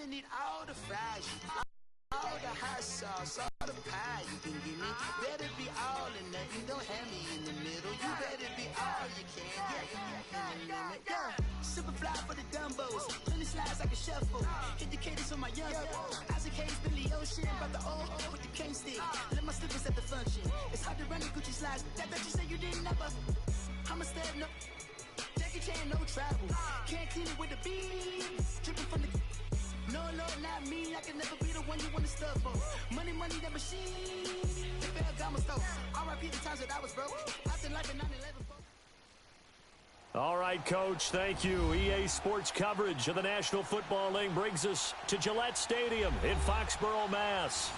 I'ma need all the fries, all the hot sauce, all the pie you can give me. Better be all or nothing, don't have me in the middle. You better be all you can, yeah. Super fly for the dumbos, plenty slides like a shuffle. Hit the cadence on my young Isaac Hayes, Billy Ocean, about the old with the cane stick. Let my slippers at the function. It's hard to run the Gucci slides, that bet you say you didn't never. I'm a step, no Jackie Chan, no travel. Can't clean it with the beat, dripping from the. No, Lord, not me. I can never be the one you want to stuff for. Money, that machine. The Ferragamo store. R.I.P. the times that I was broke. Acting like a 9/11. All right, Coach, thank you. EA Sports coverage of the National Football League brings us to Gillette Stadium in Foxborough, Mass.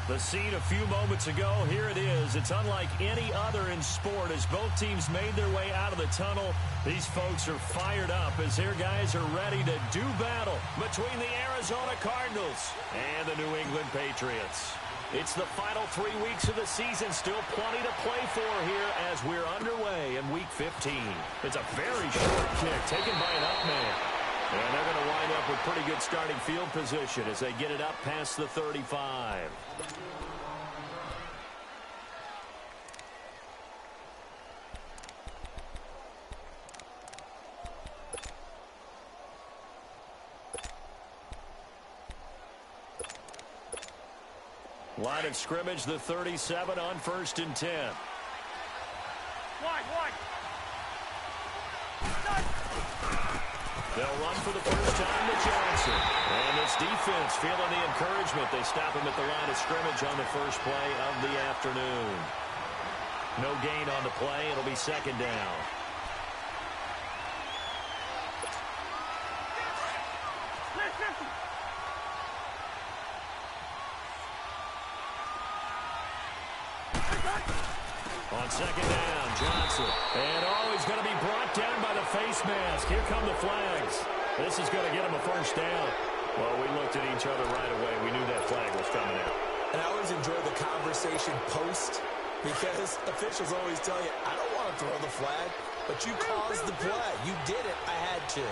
The scene a few moments ago, here it is. It's unlike any other in sport as both teams made their way out of the tunnel. These folks are fired up as their guys are ready to do battle between the Arizona Cardinals and the New England Patriots. It's the final 3 weeks of the season. Still plenty to play for here as we're underway in Week 15. It's a very short kick taken by an up man. And they're going to wind up with pretty good starting field position as they get it up past the 35. Line of scrimmage, the 37 on 1st and 10. Wide. They'll run for the first time to Johnson. And this defense feeling the encouragement. They stop him at the line of scrimmage on the first play of the afternoon. No gain on the play. It'll be 2nd down. On 2nd down, Johnson. And he's going to be brought down by the face mask. Here come the flags. This is going to get him a first down. Well, we looked at each other right away. We knew that flag was coming out. And I always enjoy the conversation post because officials always tell you, I don't want to throw the flag, but you caused the play. You did it. I had to.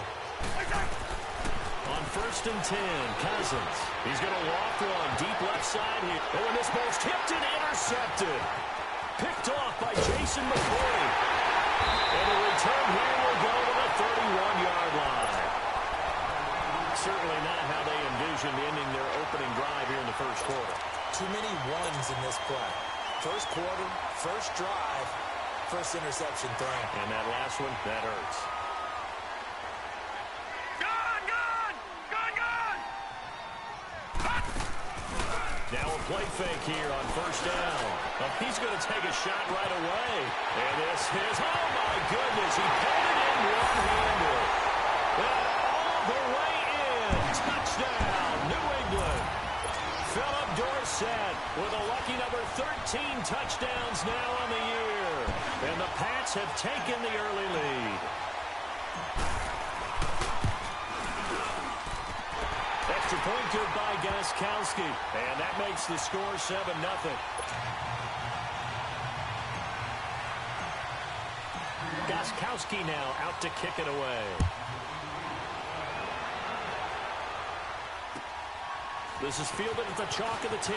On 1st and 10, Cousins. He's going to loft one deep left side here. Oh, and this ball's tipped and intercepted. Picked off by Jason McCoy. And the return here will go to the 31-yard line. Certainly not how they envisioned ending their opening drive here in the first quarter. Too many ones in this play. First quarter, first drive, first interception thrown. And that last one, that hurts. Now a play fake here on 1st down. He's going to take a shot right away. And this is, oh my goodness, he pulled it in one-handed. All the way in. Touchdown, New England. Philip Dorsett with a lucky number 13 touchdowns now on the year. And the Pats have taken the early lead. Extra point good by Gostkowski. And that makes the score 7-0. Gostkowski now out to kick it away. This is fielded at the chalk of the 10.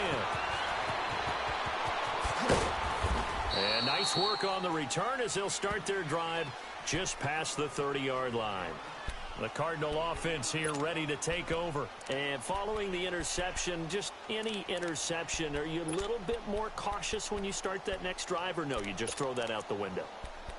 And nice work on the return as they'll start their drive just past the 30-yard line. The Cardinal offense here ready to take over. And following the interception, just any interception, are you a little bit more cautious when you start that next drive, or no, you just throw that out the window?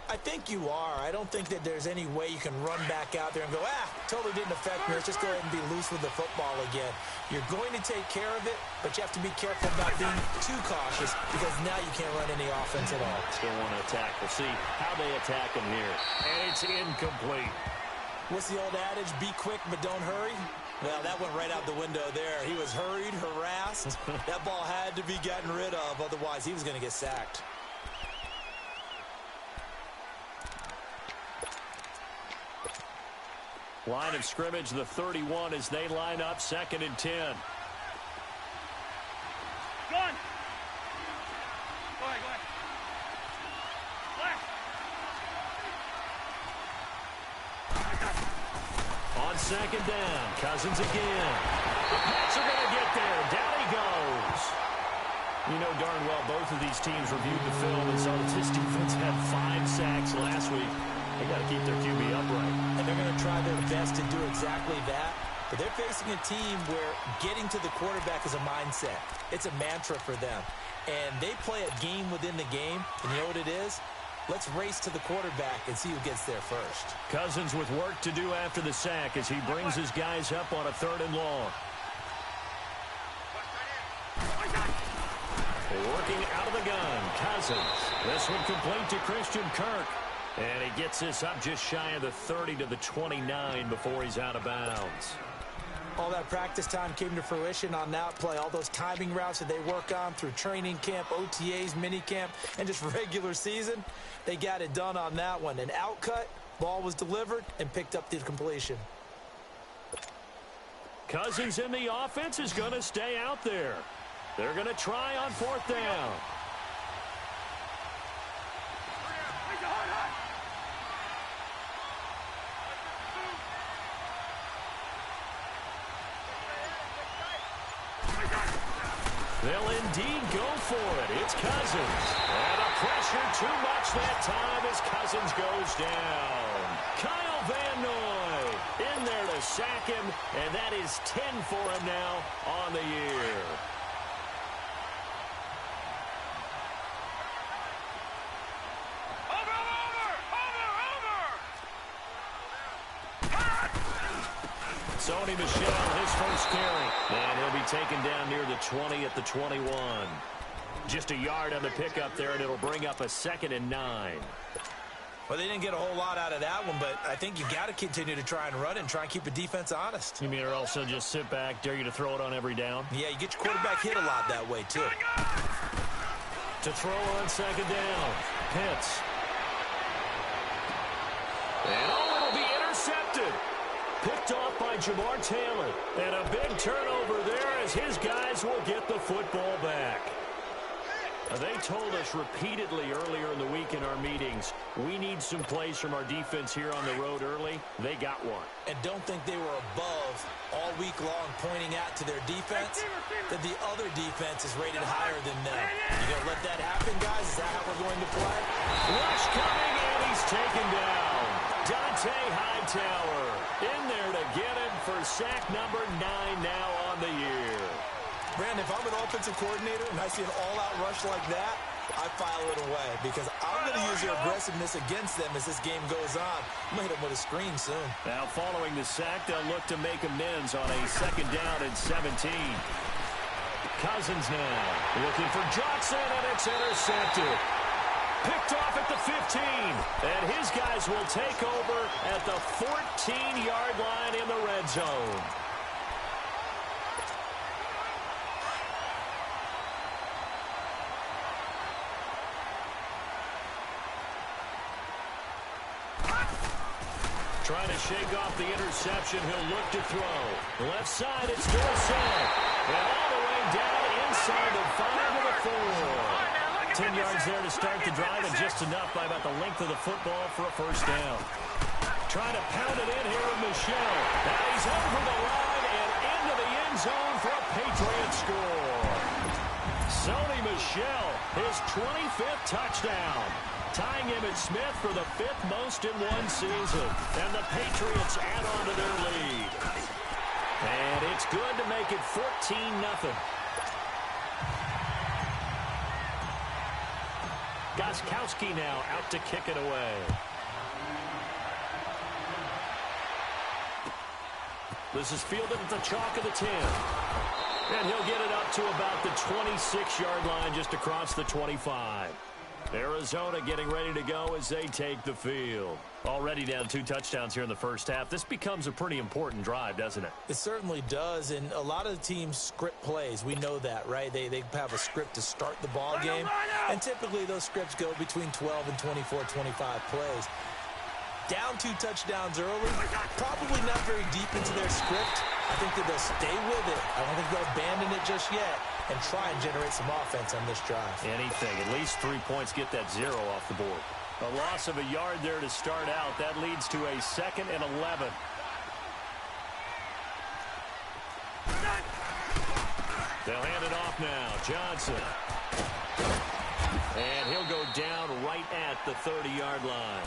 I think you are. I don't think that there's any way you can run back out there and go, totally didn't affect me. Let's just go ahead and be loose with the football again. You're going to take care of it, but you have to be careful about being too cautious because now you can't run any offense at all. Still want to attack. We'll see how they attack him here. And it's incomplete. What's the old adage? Be quick, but don't hurry. Well, that went right out the window there. He was hurried, harassed. That ball had to be gotten rid of. Otherwise, he was going to get sacked. Line of scrimmage, the 31 as they line up 2nd and 10. Go ahead. On 2nd down, Cousins again. The Pats are going to get there. Down he goes. You know darn well both of these teams reviewed the film and saw that this defense had 5 sacks last week. They got to keep their QB upright. And they're going to try their best to do exactly that. But they're facing a team where getting to the quarterback is a mindset. It's a mantra for them. And they play a game within the game. And you know what it is? Let's race to the quarterback and see who gets there first. Cousins with work to do after the sack as he brings his guys up on a 3rd and long. Working out of the gun, Cousins. This one complete to Christian Kirk. And he gets this up just shy of the 30 to the 29 before he's out of bounds. All that practice time came to fruition on that play. All those timing routes that they work on through training camp, OTAs, minicamp, and just regular season, they got it done on that one. An outcut, ball was delivered, and picked up the completion. Cousins in the offense is going to stay out there. They're going to try on 4th down. They'll indeed go for it. It's Cousins. And a pressure too much that time as Cousins goes down. Kyle Van Noy in there to sack him, and that is 10 for him now on the year. Sony Michel, his first carry. And he'll be taken down near the 20 at the 21. Just a yard on the pickup there, and it'll bring up a 2nd and 9. Well, they didn't get a whole lot out of that one, but I think you got to continue to try and run and try and keep the defense honest. You mean or also just sit back, dare you to throw it on every down? Yeah, you get your quarterback hit a lot that way, too. To throw on 2nd down. Pitts. And it'll be intercepted. Picked off by Jamar Taylor. And a big turnover there as his guys will get the football back. They told us repeatedly earlier in the week in our meetings, we need some plays from our defense here on the road early. They got one. And don't think they were above all week long pointing out to their defense that the other defense is rated higher than them. You going to let that happen, guys? Is that how we're going to play? Rush coming, and he's taken down. Dante Hightower in there to get him for sack number 9 now on the year. Brandon, if I'm an offensive coordinator and I see an all-out rush like that, I file it away because I'm going to use your aggressiveness against them as this game goes on. I'm going to hit them with a screen soon. Now following the sack, they'll look to make amends on a 2nd down and 17. Cousins now looking for Johnson, and it's intercepted. Picked off at the 15, and his guys will take over at the 14-yard line in the red zone. Trying to shake off the interception. He'll look to throw. Left side, it's Dorsett. And all the way down inside the 5 to the 4. 10 yards there to start the drive, and just enough by about the length of the football for a 1st down. Trying to pound it in here with Michel. Now he's over the line and into the end zone for a Patriots score. Sony Michel, his 25th touchdown. Tying Emmitt Smith for the 5th most in one season. And the Patriots add on to their lead. And it's good to make it 14-0. Gostkowski now out to kick it away. This is fielded at the chalk of the 10. And he'll get it up to about the 26-yard line just across the 25. Arizona getting ready to go as they take the field. Already down 2 touchdowns here in the first half. This becomes a pretty important drive, doesn't it? It certainly does, and a lot of the teams script plays. We know that, right? They have a script to start the ball game, and typically those scripts go between 12 and 24, 25 plays. Down 2 touchdowns early, probably not very deep into their script. I think that they'll stay with it. I don't think they'll abandon it just yet and try and generate some offense on this drive. Anything. At least 3 points, get that 0 off the board. A loss of a yard there to start out. That leads to a 2nd and 11. They'll hand it off now. Johnson. And he'll go down right at the 30-yard line.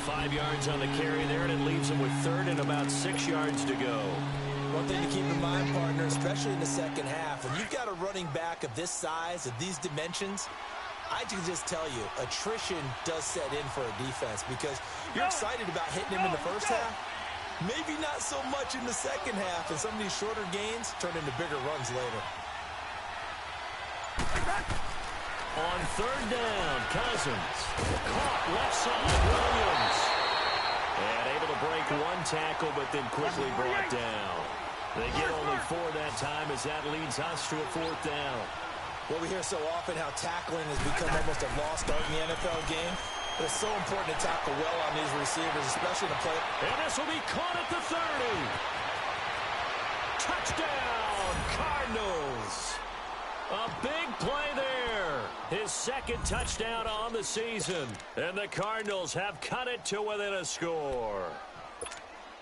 5 yards on the carry there, and it leaves him with third and about 6 yards to go. One thing to keep in mind, partner, especially in the second half, when you've got a running back of this size, of these dimensions, I can just tell you, attrition does set in for a defense because you're excited about hitting him in the first half. Maybe not so much in the second half, and some of these shorter gains turn into bigger runs later. On third down, Cousins. Caught left side, Williams. And able to break one tackle, but then quickly brought down. They get only 4 that time as that leads us to a 4th down. Well, we hear so often how tackling has become almost a lost art in the NFL game. But it's so important to tackle well on these receivers, especially to play. And this will be caught at the 30. Touchdown, Cardinals. A big play there. His second touchdown on the season. And the Cardinals have cut it to within a score.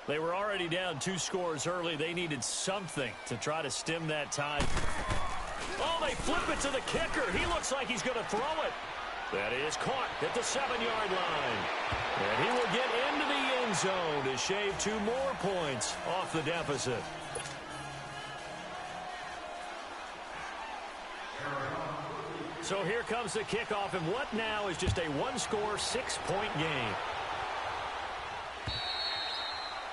They were already down 2 scores early. They needed something to try to stem that tide. Oh, they flip it to the kicker. He looks like he's going to throw it. That is caught at the 7-yard line. And he will get into the end zone to shave 2 more points off the deficit. So here comes the kickoff, and what now is just a 1-score, 6-point game.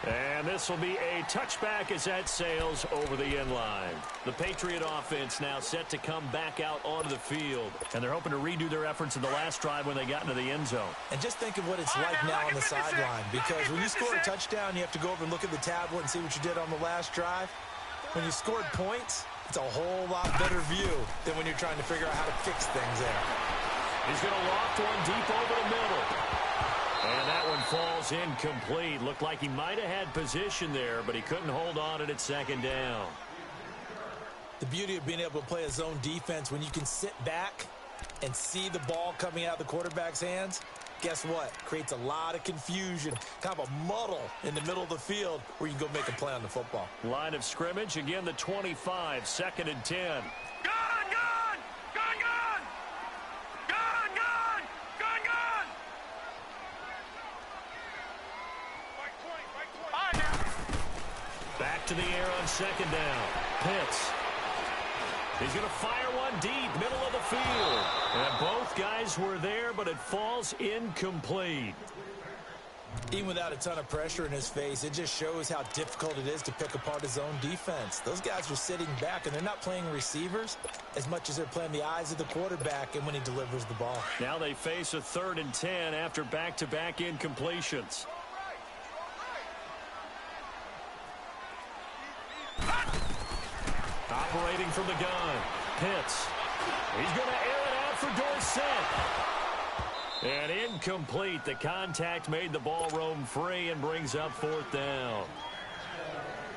And this will be a touchback as that sails over the end line. The Patriot offense now set to come back out onto the field. And they're hoping to redo their efforts in the last drive when they got into the end zone. And just think of what it's like now on the sideline. Because when you score a touchdown, you have to go over and look at the tablet and see what you did on the last drive. When you scored points, it's a whole lot better view than when you're trying to figure out how to fix things there. He's going to loft one deep over the middle. And that one falls incomplete. Looked like he might have had position there, but he couldn't hold on at second down. The beauty of being able to play a zone defense when you can sit back and see the ball coming out of the quarterback's hands, guess what? Creates a lot of confusion, kind of a muddle in the middle of the field where you can go make a play on the football. Line of scrimmage, again the 25, 2nd and 10. Back to the air on 2nd down. Pitts. He's going to fire one deep, middle of the field. And both guys were there, but it falls incomplete. Even without a ton of pressure in his face, it just shows how difficult it is to pick apart his own defense. Those guys are sitting back, and they're not playing receivers as much as they're playing the eyes of the quarterback and when he delivers the ball. Now they face a 3rd and 10 after back-to-back incompletions. Operating from the gun, Pitts. He's going to air it out for Dorsett. And incomplete. The contact made the ball roam free and brings up 4th down.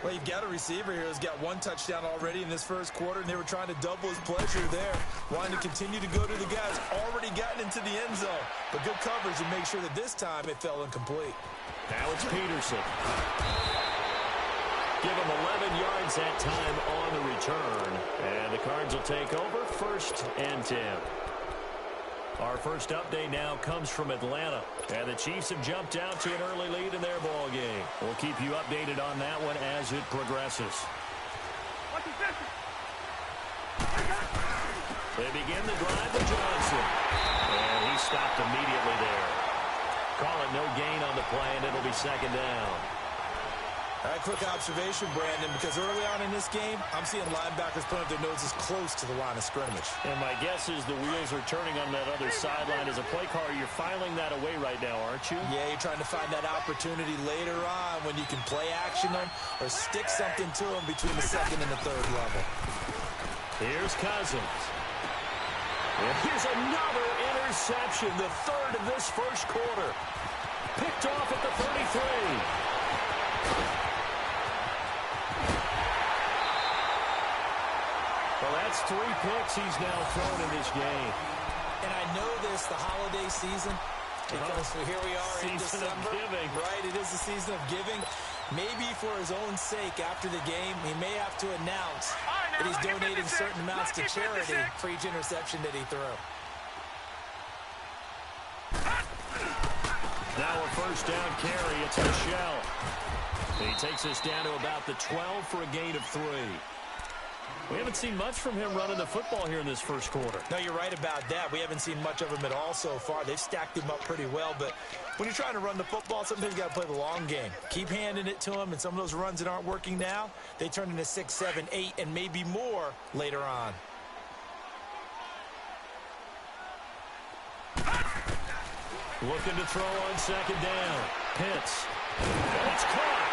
Well, you've got a receiver here who's got 1 touchdown already in this first quarter, and they were trying to double his pleasure there, wanting to continue to go to the guys already gotten into the end zone. But good coverage to make sure that this time it fell incomplete. Now it's Peterson. Give him 11 yards that time on the return. And the Cards will take over 1st and 10. Our first update now comes from Atlanta. And the Chiefs have jumped out to an early lead in their ball game. We'll keep you updated on that one as it progresses. They begin the drive with Johnson. And he stopped immediately there. Call it no gain on the play, and it'll be 2nd down. All right, quick observation, Brandon, because early on in this game, I'm seeing linebackers putting their noses close to the line of scrimmage. And my guess is the wheels are turning on that other sideline. As a play caller, you're filing that away right now, aren't you? Yeah, you're trying to find that opportunity later on when you can play action them or stick something to them between the 2nd and the 3rd level. Here's Cousins. And here's another interception, the 3rd of this first quarter. Picked off at the 33. Well, that's 3 picks he's now thrown in this game. And I know this, the holiday season, because here we are in December. Of giving. Right, it is the season of giving. Maybe for his own sake after the game, he may have to announce that he's donating certain amounts to charity for each interception that he threw. Now a first down carry. It's Michel. He takes us down to about the 12 for a gain of 3. We haven't seen much from him running the football here in this first quarter. No, you're right about that. We haven't seen much of him at all so far. They've stacked him up pretty well, but when you're trying to run the football, sometimes you got to play the long game. Keep handing it to him, and some of those runs that aren't working now, they turn into 6, 7, 8, and maybe more later on. Looking to throw on second down. Pitts. And it's caught.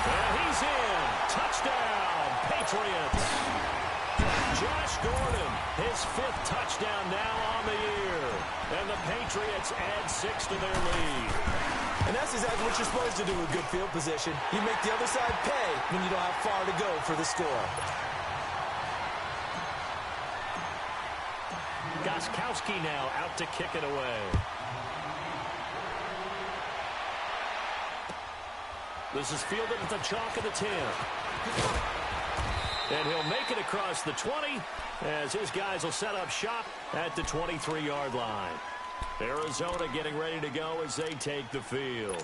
And he's in. Touchdown, Patriots. Josh Gordon, his 5th touchdown now on the year. And the Patriots add 6 to their lead. And that's exactly what you're supposed to do with good field position. You make the other side pay when you don't have far to go for the score. Gostkowski now out to kick it away. This is fielded at the chalk of the 10. And he'll make it across the 20 as his guys will set up shop at the 23-yard line. Arizona getting ready to go as they take the field.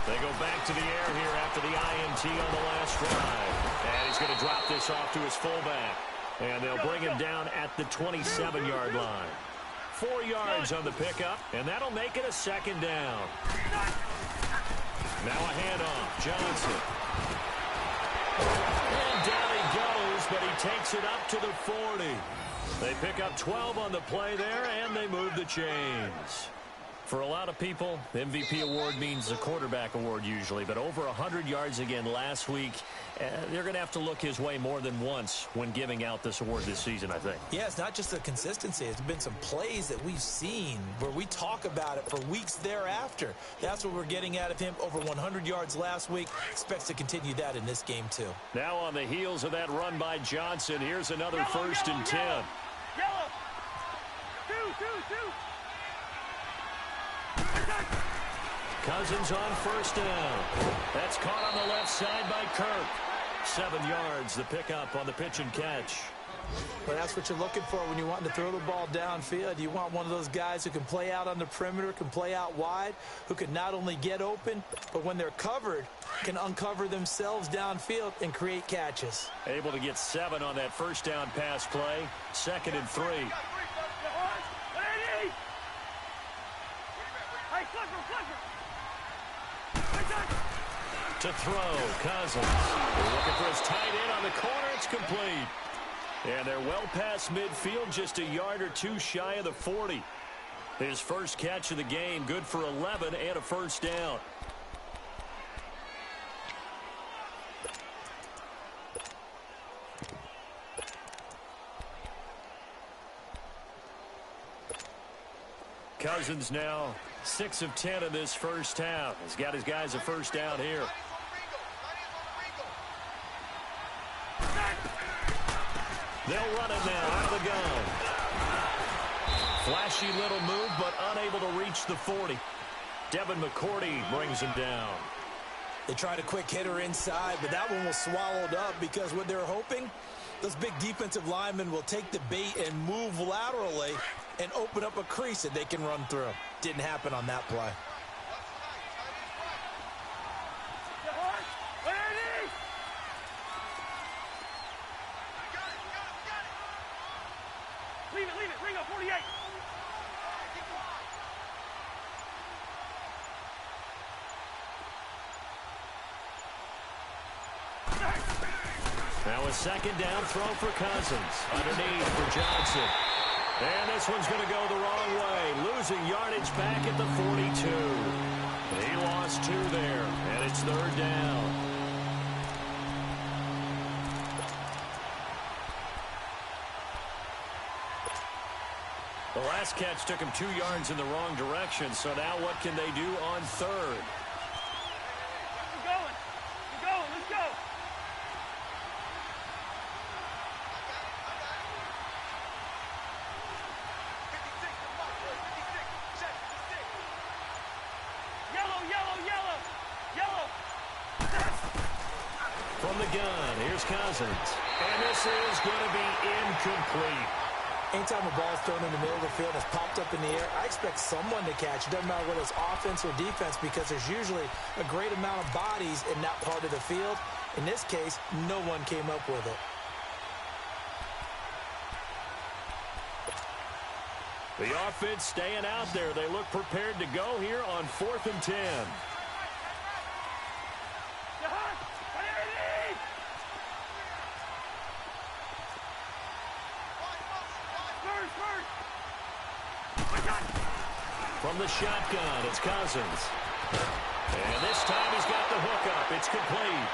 They go back to the air here after the INT on the last drive. And he's going to drop this off to his fullback. And they'll bring him down at the 27-yard line. 4 yards on the pickup, and that'll make it a second down. Now a handoff. Johnson. And down he goes, but he takes it up to the 40. They pick up 12 on the play there, and they move the chains. For a lot of people, the MVP award means the quarterback award usually, but over 100 yards again last week. They're going to have to look his way more than once when giving out this award this season, I think. Yeah, it's not just the consistency. It's been some plays that we've seen where we talk about it for weeks thereafter. That's what we're getting out of him. Over 100 yards last week. Expects to continue that in this game, too. Now on the heels of that run by Johnson, here's another first and 10. Yellow. Two. Cousins on first down. That's caught on the left side by Kirk. 7 yards, the pickup on the pitch and catch. Well, that's what you're looking for when you want to throw the ball downfield. You want one of those guys who can play out on the perimeter, can play out wide, who can not only get open, but when they're covered, can uncover themselves downfield and create catches. Able to get 7 on that first down pass play. 2nd and 3. To throw, Cousins. They're looking for his tight end on the corner. It's complete. And they're well past midfield, just a yard or 2 shy of the 40. His first catch of the game, good for 11 and a first down. Cousins now 6 of 10 in this first half. He's got his guys a first down here. They'll run it now out of the gun. Flashy little move, but unable to reach the 40. Devin McCourty brings him down. They tried a quick hitter inside, but that one was swallowed up because what they're hoping, those big defensive linemen will take the bait and move laterally and open up a crease that they can run through. Didn't happen on that play. Leave it. Ringo, 48. Now a second down throw for Cousins. Underneath for Johnson. And this one's going to go the wrong way. Losing yardage back at the 42. He lost 2 there, and it's 3rd down. The last catch took him 2 yards in the wrong direction, so now what can they do on third? Keep going. Keep going. Let's go. Yellow, yellow, yellow. Yellow. From the gun, here's Cousins. And this is going to be incomplete. Anytime a ball is thrown in the middle of the field and it's popped up in the air, I expect someone to catch. It doesn't matter whether it's offense or defense because there's usually a great amount of bodies in that part of the field. In this case, no one came up with it. The offense staying out there. They look prepared to go here on 4th and 10. From the shotgun, it's Cousins. And this time he's got the hook up. It's complete.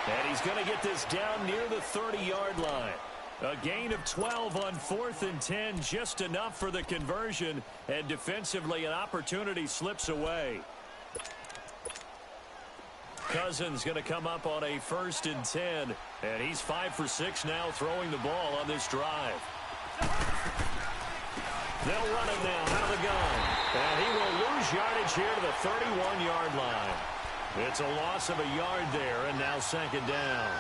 And he's going to get this down near the 30-yard line. A gain of 12 on 4th and 10, just enough for the conversion. And defensively, an opportunity slips away. Cousins going to come up on a 1st and 10. And he's 5 for 6 now throwing the ball on this drive. They'll run it now out of the gun. And he will lose yardage here to the 31-yard line. It's a loss of a yard there, and now 2nd down.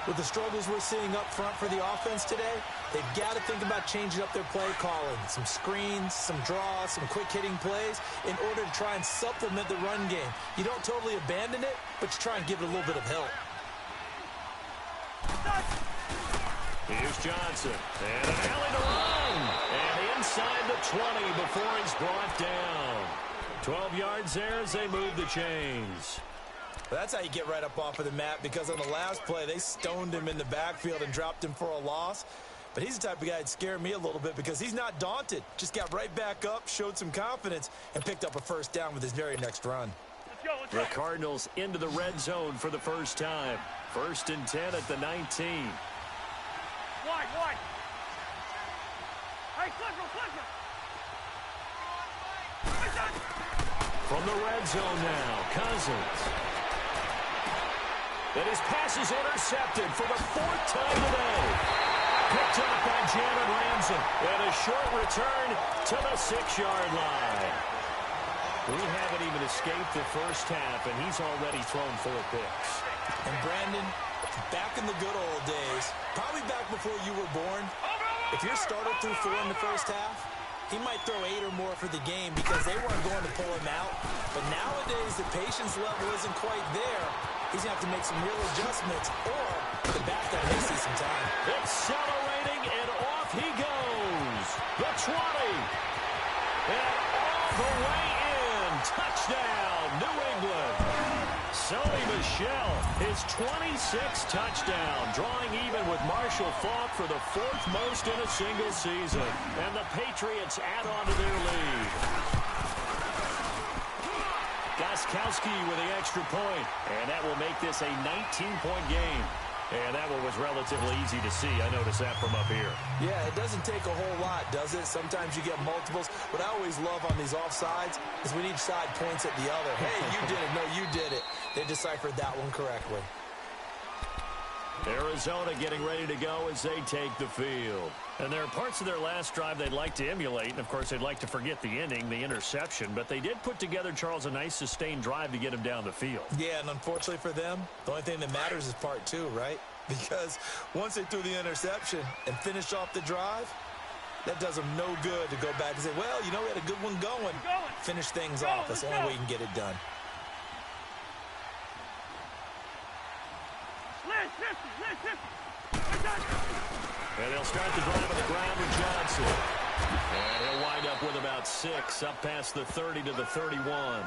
With the struggles we're seeing up front for the offense today, they've got to think about changing up their play calling. Some screens, some draws, some quick-hitting plays in order to try and supplement the run game. You don't totally abandon it, but you try and give it a little bit of help. Here's Johnson. And an alley to run. And inside the 20 before he's brought down. 12 yards there as they move the chains. Well, that's how you get right up off of the mat, because on the last play, they stoned him in the backfield and dropped him for a loss. But he's the type of guy that scared me a little bit because he's not daunted. Just got right back up, showed some confidence, and picked up a 1st down with his very next run. Let's go. The Cardinals into the red zone for the first time. 1st and 10 at the 19. Wide. Hey, Clipper. From the red zone now, Cousins. And his pass is intercepted for the 4th time today. Picked up by Janet Ramsey. And a short return to the 6-yard line. We haven't even escaped the first half, and he's already thrown 4 picks. And Brandon, back in the good old days, probably back before you were born, if your starter threw 4 in the first half, he might throw 8 or more for the game because they weren't going to pull him out. But nowadays, the patience level isn't quite there. He's going to have to make some real adjustments, or the backup may see some time. Accelerating, and off he goes. The 20. And all the way in. Touchdown, New England. Sony Michel, his 26th touchdown, drawing even with Marshall Faulk for the 4th most in a single season. And the Patriots add on to their lead. Gostkowski with the extra point, and that will make this a 19-point game. And that one was relatively easy to see. I noticed that from up here. Yeah, it doesn't take a whole lot, does it? Sometimes you get multiples. What I always love on these offsides is when each side points at the other. Hey, you did it. No, you did it. They deciphered that one correctly. Arizona getting ready to go as they take the field. And there are parts of their last drive they'd like to emulate. And, of course, they'd like to forget the inning, the interception. But they did put together, Charles, a nice sustained drive to get him down the field. Yeah, and unfortunately for them, the only thing that matters is part 2, right? Because once they threw the interception and finished off the drive, that does them no good to go back and say, well, you know, we had a good one going. Finish things off. That's the only way you can get it done. And they'll start the drive on the ground with Johnson. And he'll wind up with about 6, up past the 30 to the 31.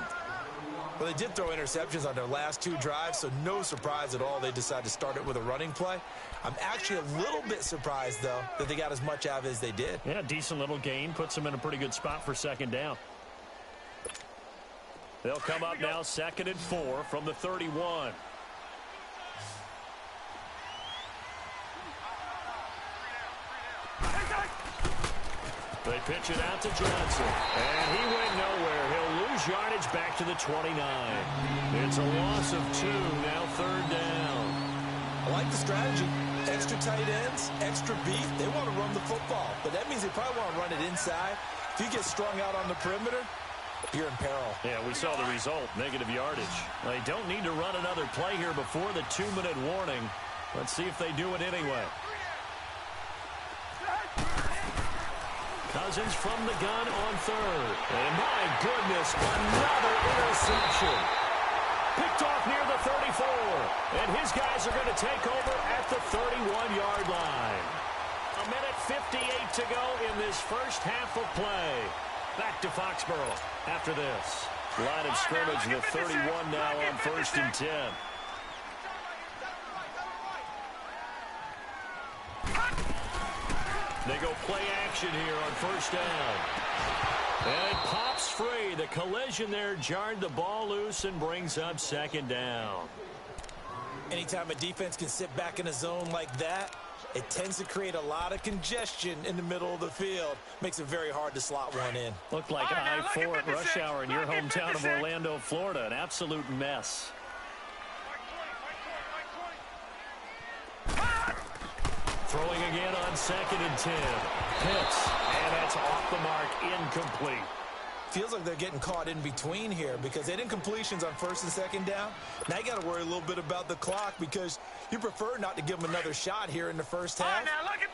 Well, they did throw interceptions on their last 2 drives, so no surprise at all they decided to start it with a running play. I'm actually a little bit surprised, though, that they got as much out of it as they did. Yeah, decent little gain. Puts them in a pretty good spot for 2nd down. They'll come up now 2nd and 4 from the 31. They pitch it out to Johnson. And he went nowhere. He'll lose yardage back to the 29. It's a loss of 2, now 3rd down. I like the strategy. Extra tight ends, extra beef. They want to run the football, but that means they probably want to run it inside. If you get strung out on the perimeter, you're in peril. Yeah, we saw the result, negative yardage. They don't need to run another play here before the 2-minute warning. Let's see if they do it anyway. Cousins from the gun on 3rd. And my goodness, another interception. Picked off near the 34. And his guys are going to take over at the 31-yard line. 1:58 to go in this first half of play. Back to Foxborough after this. Line of scrimmage, the 31 now on 1st and 10. They go play action here on 1st down. And it pops free. The collision there jarred the ball loose and brings up 2nd down. Anytime a defense can sit back in a zone like that, it tends to create a lot of congestion in the middle of the field. Makes it very hard to slot one in. Looked like I-4 at rush hour in your hometown of Orlando, Florida. An absolute mess. Throwing again on 2nd and 10. Hits, and that's off the mark, incomplete. Feels like they're getting caught in between here because they didn't completions on 1st and 2nd down. Now you got to worry a little bit about the clock because you prefer not to give them another shot here in the first half.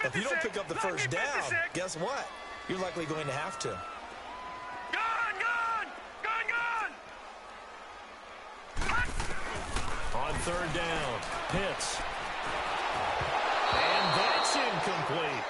If you don't pick up the first down, guess what? You're likely going to have to. Gone! On 3rd down, Pitts. And that's incomplete.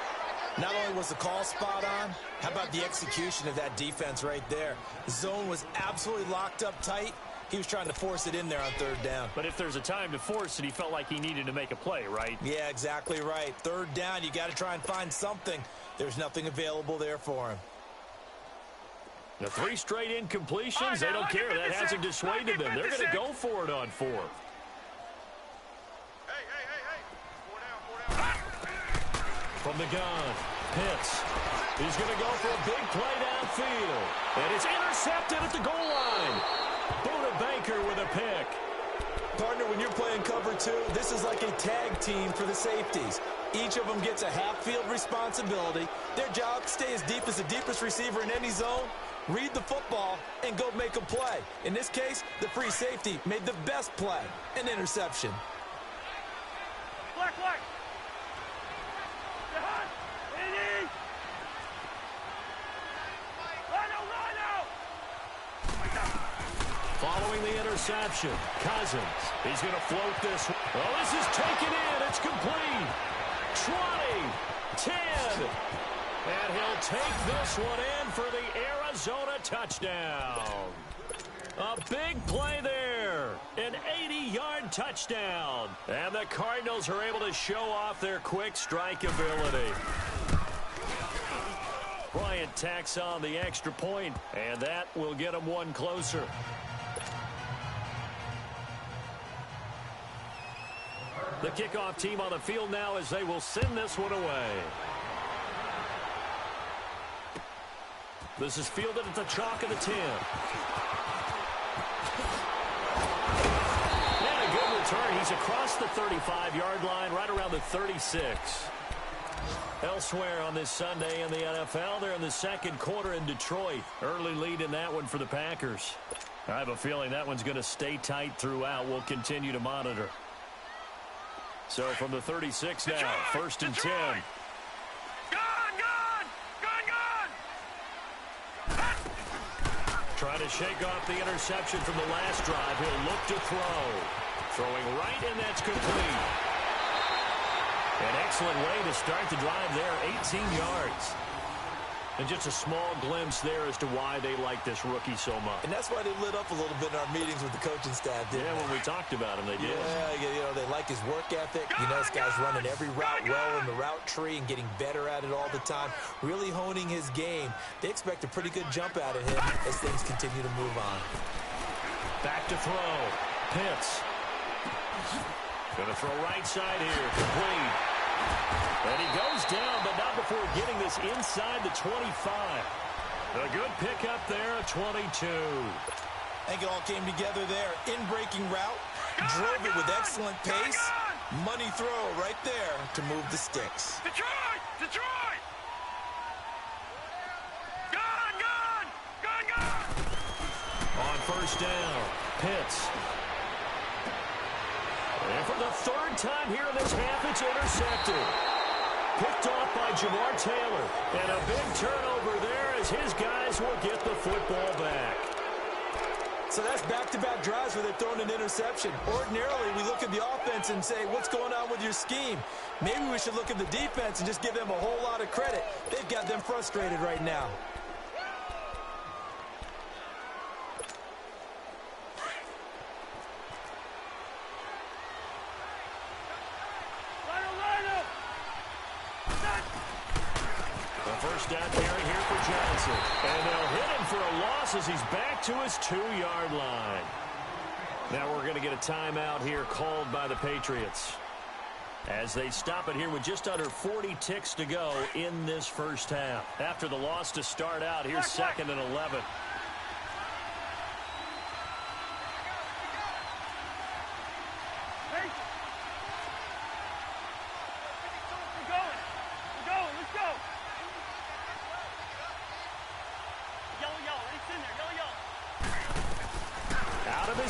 Not only was the call spot on, how about the execution of that defense right there? The zone was absolutely locked up tight. He was trying to force it in there on 3rd down. But if there's a time to force it, he felt like he needed to make a play, right? Yeah, exactly right. 3rd down, you got to try and find something. There's nothing available there for him. The 3 straight incompletions, they don't care. That hasn't dissuaded them. They're going to go for it on 4th. From the gun, Pitts. He's going to go for a big play downfield. And it's intercepted at the goal line. Buda Baker with a pick. Partner, when you're playing cover 2, this is like a tag team for the safeties. Each of them gets a half-field responsibility. Their job, stay as deep as the deepest receiver in any zone, read the football, and go make a play. In this case, the free safety made the best play, an interception. Black. Following the interception, Cousins. He's going to float this. Oh, this is taken in. It's complete. 20, 10. And he'll take this one in for the Arizona touchdown. A big play there. An 80-yard touchdown. And the Cardinals are able to show off their quick strike ability. Bryant tacks on the extra point, and that will get them one closer. The kickoff team on the field now as they will send this one away. This is fielded at the chalk of the 10. And a good return. He's across the 35-yard line, right around the 36. Elsewhere on this Sunday in the NFL, they're in the 2nd quarter in Detroit. Early lead in that one for the Packers. I have a feeling that one's going to stay tight throughout. We'll continue to monitor. So from the 36 now, Detroit, 1st and Detroit. 10. Gone! Trying to shake off the interception from the last drive. He'll look to throw. Throwing right, and that's complete. An excellent way to start the drive there, 18 yards. And just a small glimpse there as to why they like this rookie so much. And that's why they lit up a little bit in our meetings with the coaching staff, didn't they? When we talked about him, they did. Yeah, they like his work ethic. You know, this guy's running every route well in the route tree and getting better at it all the time, really honing his game. They expect a pretty good jump out of him as things continue to move on. Back to throw. Pitts. Going to throw right side here. Complete. And he goes down, but not before getting this inside the 25. A good pickup there at 22. I think it all came together there. In-breaking route, drove it with excellent pace. Money throw right there to move the sticks. Detroit! Detroit! Gone! Gone! Gone! Gone! On first down, Pitts. And for the third time here in this half, it's intercepted. Picked off by Jamar Taylor. And a big turnover there as his guys will get the football back. So that's back-to-back drives where they're throwing an interception. Ordinarily, we look at the offense and say, what's going on with your scheme? Maybe we should look at the defense and just give them a whole lot of credit. They've got them frustrated right now. First down carry here for Johnson. And they'll hit him for a loss as he's back to his 2-yard line. Now we're going to get a timeout here called by the Patriots as they stop it here with just under 40 ticks to go in this first half. After the loss to start out, here's 2nd and 11.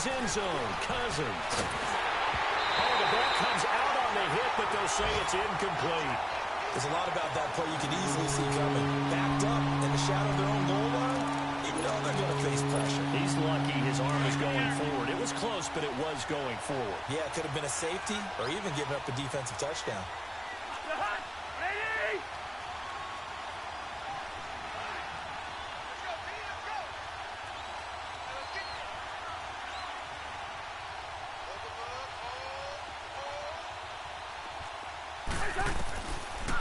End zone, Cousins. Oh, the ball comes out on the hit, but they'll say it's incomplete. There's a lot about that play you can easily see coming. Backed up in the shadow of their own goal line, you know they're going to face pressure. He's lucky his arm was going forward. It was close, but it was going forward. Yeah, it could have been a safety or even giving up a defensive touchdown.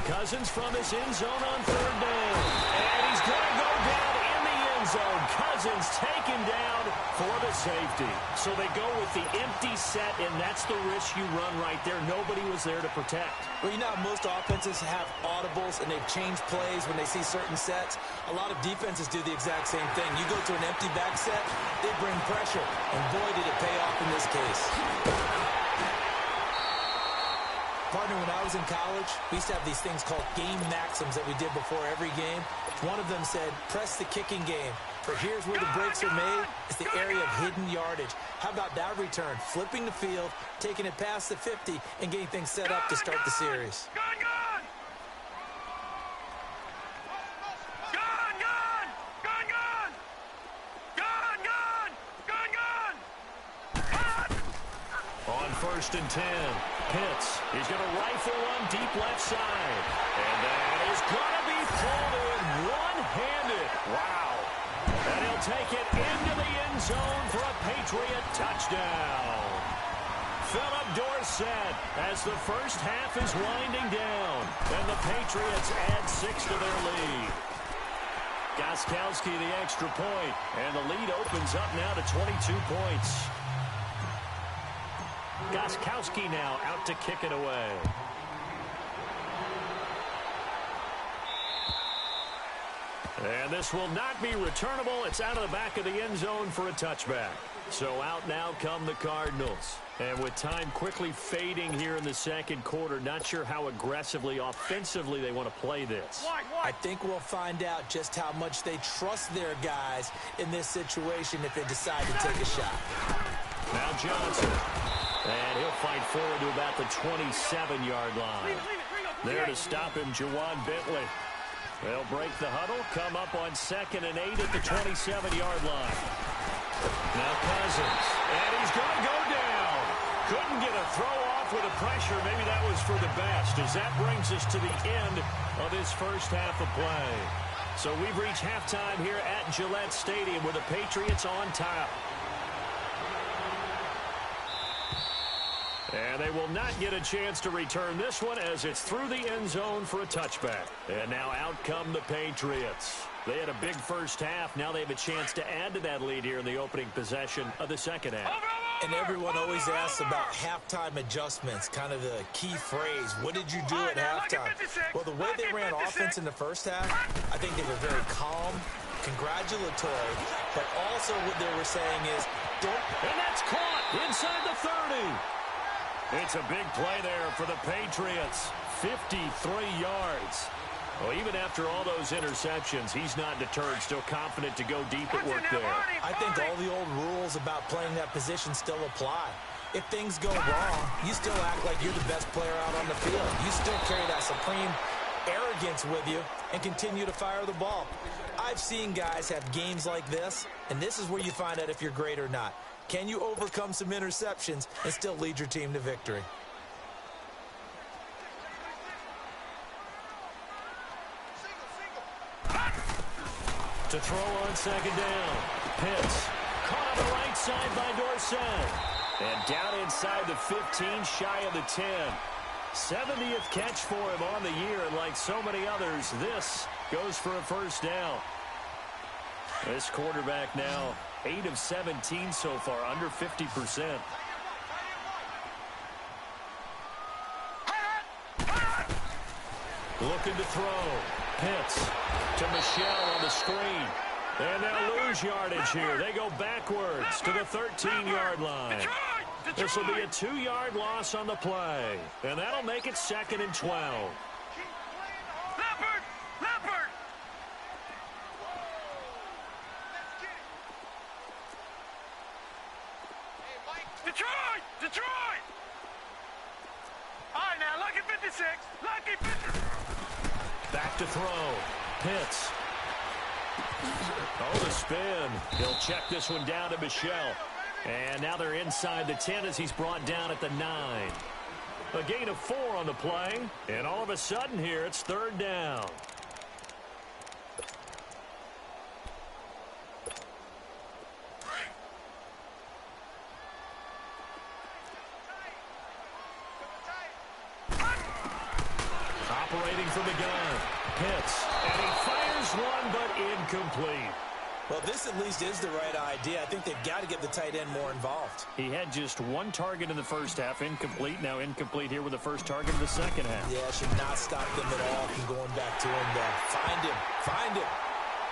Cousins from his end zone on 3rd down. And he's going to go down in the end zone. Cousins taken down for the safety. So they go with the empty set, and that's the risk you run right there. Nobody was there to protect. Well, you know how most offenses have audibles, and they've changed plays when they see certain sets. A lot of defenses do the exact same thing. You go to an empty back set, they bring pressure. And boy, did it pay off in this case. Partner, when I was in college, we used to have these things called game maxims that we did before every game. One of them said, press the kicking game. For here's where the breaks are made. It's the area of hidden yardage. How about that return? Flipping the field, taking it past the 50, and getting things set up to start the series. First and 10. Pitts. He's going to rifle one deep left side. And that is going to be pulled in one-handed. Wow. And he'll take it into the end zone for a Patriot touchdown. Philip Dorsett as the first half is winding down. And the Patriots add 6 to their lead. Gostkowski the extra point. And the lead opens up now to 22 points. Gostkowski now out to kick it away. And this will not be returnable. It's out of the back of the end zone for a touchback. So out now come the Cardinals. And with time quickly fading here in the second quarter, not sure how aggressively, offensively they want to play this. I think we'll find out just how much they trust their guys in this situation if they decide to take a shot. Now Johnson. And he'll fight forward to about the 27-yard line. There to stop him, Juwan Bentley. They'll break the huddle, come up on 2nd and 8 at the 27-yard line. Now Cousins. And he's going to go down. Couldn't get a throw off with the pressure. Maybe that was for the best, as that brings us to the end of this first half of play. So we've reached halftime here at Gillette Stadium with the Patriots on top. And they will not get a chance to return this one as it's through the end zone for a touchback. And now out come the Patriots. They had a big first half. Now they have a chance to add to that lead here in the opening possession of the second half. And everyone always asks about halftime adjustments, kind of the key phrase. What did you do at halftime? Well, the way they ran offense in the first half, I think they were very calm, congratulatory, but also what they were saying is, don't... And that's caught inside the 30. It's a big play there for the Patriots. 53 yards. Well, even after all those interceptions, he's not deterred, still confident to go deep at work there. I think all the old rules about playing that position still apply. If things go wrong, you still act like you're the best player out on the field. You still carry that supreme arrogance with you and continue to fire the ball. I've seen guys have games like this, and this is where you find out if you're great or not. Can you overcome some interceptions and still lead your team to victory? To throw on second down. Pitts caught on the right side by Dorsett. And down inside the 15, shy of the 10. 70th catch for him on the year, and like so many others, this goes for a first down. This quarterback now 8 of 17 so far, under 50%. Looking to throw. Pitts to Michelle on the screen. And they'll lose yardage here. They go backwards to the 13-yard line. This will be a 2-yard loss on the play. And that'll make it 2nd and 12. Detroit! All right, now, lucky 56. Lucky 56. Back to throw. Pitts. Oh, the spin. He'll check this one down to Michelle. And now they're inside the 10 as he's brought down at the 9. A gain of 4 on the play. And all of a sudden here, it's 3rd down. Operating from the gun. Pitts. And he fires one, but incomplete. Well, this at least is the right idea. I think they've got to get the tight end more involved. He had just 1 target in the first half. Incomplete. Now incomplete here with the first target of the second half. Yeah, should not stop them at all from going back to him. Find him. Find him.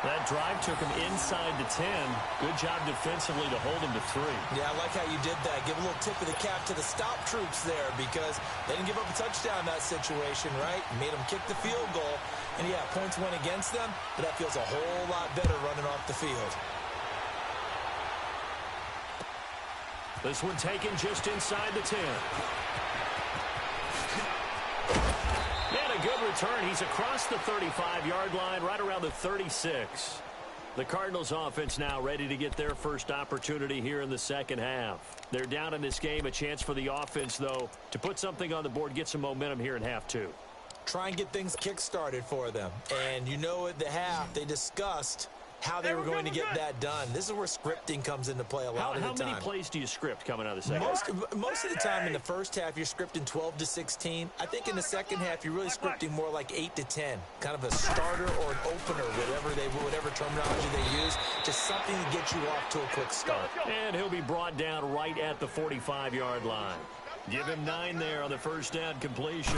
That drive took him inside the 10. Good job defensively to hold him to 3. Yeah, I like how you did that. Give a little tip of the cap to the stop troops there because they didn't give up a touchdown in that situation, right? Made them kick the field goal. And, yeah, points went against them, but that feels a whole lot better running off the field. This one taken just inside the 10. And a good return. He's across the 35-yard line, right around the 36. The Cardinals offense now ready to get their first opportunity here in the second half. They're down in this game. A chance for the offense, though, to put something on the board, get some momentum here in half 2. Try and get things kick-started for them. And you know at the half, they discussed how they were going to get that done. This is where scripting comes into play a lot of the time. How many plays do you script coming out of the second half? Most of the time in the first half, you're scripting 12 to 16. I think in the second half, you're really scripting more like 8 to 10. Kind of a starter or an opener, whatever terminology they use. Just something to get you off to a quick start. And he'll be brought down right at the 45-yard line. Give him 9 there on the first down completion.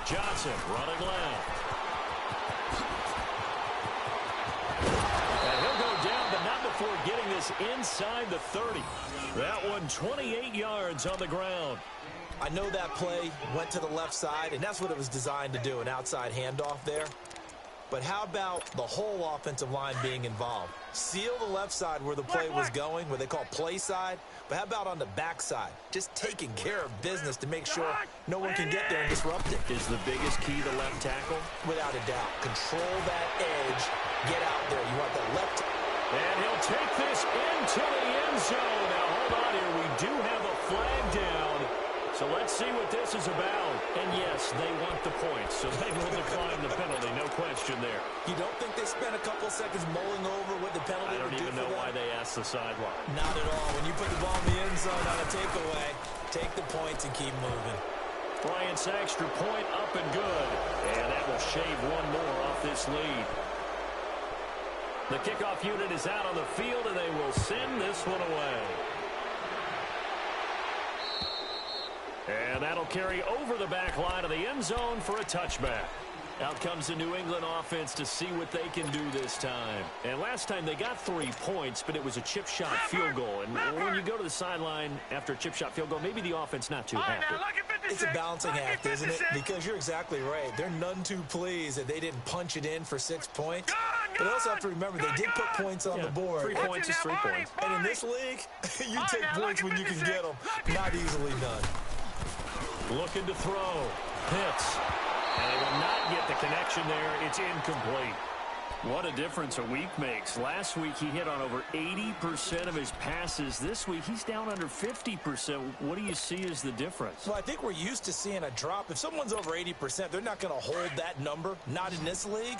Johnson running left. And he'll go down, but not before getting this inside the 30. That one 28 yards on the ground. I know that play went to the left side, and that's what it was designed to do, an outside handoff there. But how about the whole offensive line being involved? Seal the left side where the play was going, what they call play side. But how about on the back side? Just taking care of business to make sure no one can get there and disrupt it. Is the biggest key the left tackle? Without a doubt. Control that edge. Get out there. You want the left. And he'll take this into the end zone. Now, hold on here. We do have a flag down. So let's see what this is about. And, yes, they want the points, so they will decline the penalty. No question there. You don't think they spent a couple seconds mulling over what the penalty I don't would do even for know them? why they asked the sideline. Not at all. When you put the ball in the end zone on a takeaway, take the points and keep moving. Bryant's extra point up and good. And that will shave one more off this lead. The kickoff unit is out on the field, and they will send this one away. And that'll carry over the back line of the end zone for a touchback. Out comes the New England offense to see what they can do this time. And last time they got 3 points, but it was a chip shot field goal. And when you go to the sideline after a chip shot field goal, maybe the offense not too happy. It's a balancing act, isn't it? Because you're exactly right. They're none too pleased that they didn't punch it in for 6 points. But they also have to remember they did put points on the board. 3 points is 3 points. And in this league, you take points when you can get them. Not easily done. Looking to throw. Pitts. And they will not get the connection there. It's incomplete. What a difference a week makes. Last week he hit on over 80% of his passes. This week he's down under 50%. What do you see as the difference? Well, I think we're used to seeing a drop. If someone's over 80%, they're not going to hold that number. Not in this league.